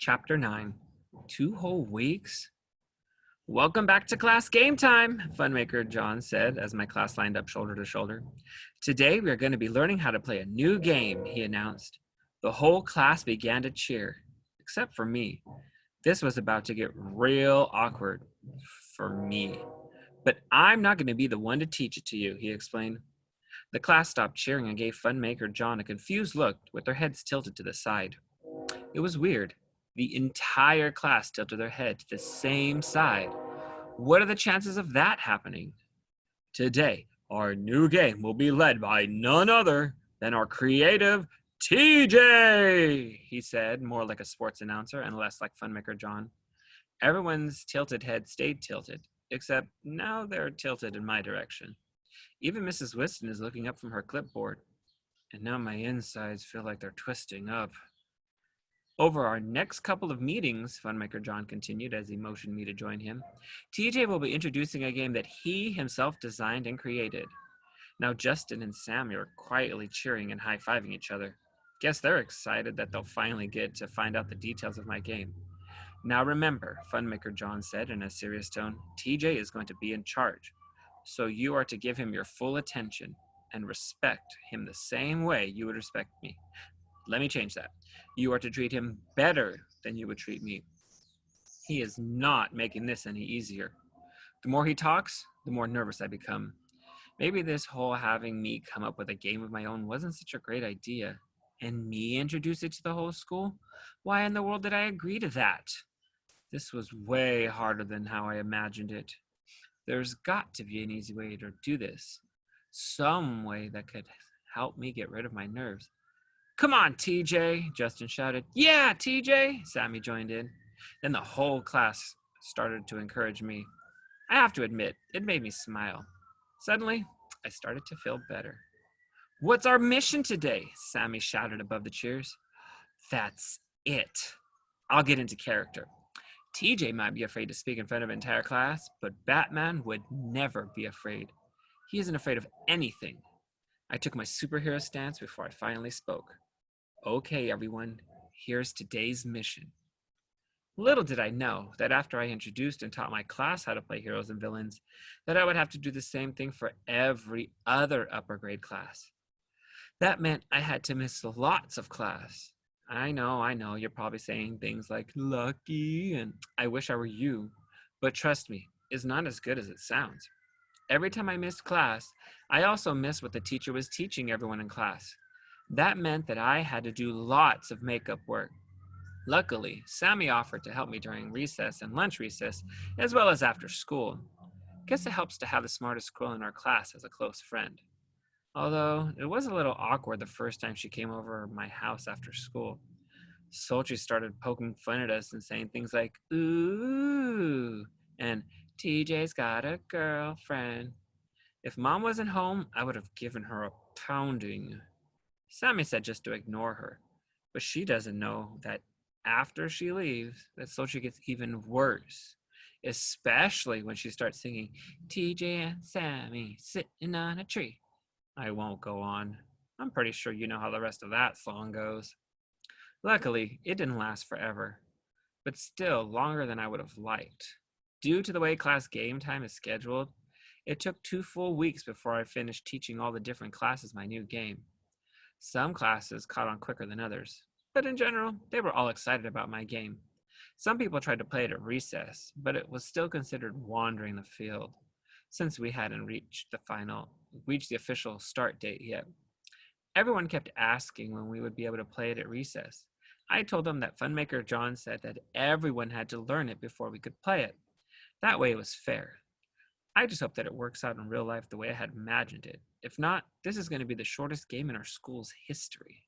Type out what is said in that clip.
Chapter 9. 2 whole weeks? Welcome back to class game time, Funmaker John said as my class lined up shoulder to shoulder. Today we are going to be learning how to play a new game, he announced. The whole class began to cheer, except for me. This was about to get real awkward for me. But I'm not going to be the one to teach it to you, he explained. The class stopped cheering and gave Funmaker John a confused look with their heads tilted to the side. It was weird. The entire class tilted their head to the same side. What are the chances of that happening? Today, our new game will be led by none other than our creative TJ, he said, more like a sports announcer and less like Funmaker John. Everyone's tilted head stayed tilted, except now they're tilted in my direction. Even Mrs. Whiston is looking up from her clipboard, and now my insides feel like they're twisting up. Over our next couple of meetings, Funmaker John continued as he motioned me to join him, TJ will be introducing a game that he himself designed and created. Now Justin and Sammy are quietly cheering and high-fiving each other. Guess they're excited that they'll finally get to find out the details of my game. Now remember, Funmaker John said in a serious tone, TJ is going to be in charge. So you are to give him your full attention and respect him the same way you would respect me. Let me change that. You are to treat him better than you would treat me. He is not making this any easier. The more he talks, the more nervous I become. Maybe this whole having me come up with a game of my own wasn't such a great idea. And me introduce it to the whole school? Why in the world did I agree to that? This was way harder than how I imagined it. There's got to be an easy way to do this. Some way that could help me get rid of my nerves. Come on, TJ, Justin shouted. Yeah, TJ, Sammy joined in. Then the whole class started to encourage me. I have to admit, it made me smile. Suddenly, I started to feel better. What's our mission today? Sammy shouted above the cheers. That's it. I'll get into character. TJ might be afraid to speak in front of an entire class, but Batman would never be afraid. He isn't afraid of anything. I took my superhero stance before I finally spoke. Okay, everyone, here's today's mission. Little did I know that after I introduced and taught my class how to play heroes and villains, that I would have to do the same thing for every other upper grade class. That meant I had to miss lots of class. I know, you're probably saying things like lucky and I wish I were you, but trust me, it's not as good as it sounds. Every time I missed class, I also missed what the teacher was teaching everyone in class. That meant that I had to do lots of makeup work. Luckily, Sammy offered to help me during recess and lunch recess, as well as after school. Guess it helps to have the smartest girl in our class as a close friend. Although, it was a little awkward the first time she came over my house after school. Sultry started poking fun at us and saying things like, ooh, and TJ's got a girlfriend. If Mom wasn't home, I would have given her a pounding. Sammy said just to ignore her, but she doesn't know that after she leaves, that Sultry gets even worse, especially when she starts singing, TJ and Sammy sitting on a tree. I won't go on. I'm pretty sure you know how the rest of that song goes. Luckily, it didn't last forever, but still longer than I would have liked. Due to the way class game time is scheduled, it took 2 full weeks before I finished teaching all the different classes my new game. Some classes caught on quicker than others, but in general, they were all excited about my game. Some people tried to play it at recess, but it was still considered wandering the field, since we hadn't reached the official start date yet. Everyone kept asking when we would be able to play it at recess. I told them that Funmaker John said that everyone had to learn it before we could play it. That way it was fair. I just hope that it works out in real life the way I had imagined it. If not, this is going to be the shortest game in our school's history.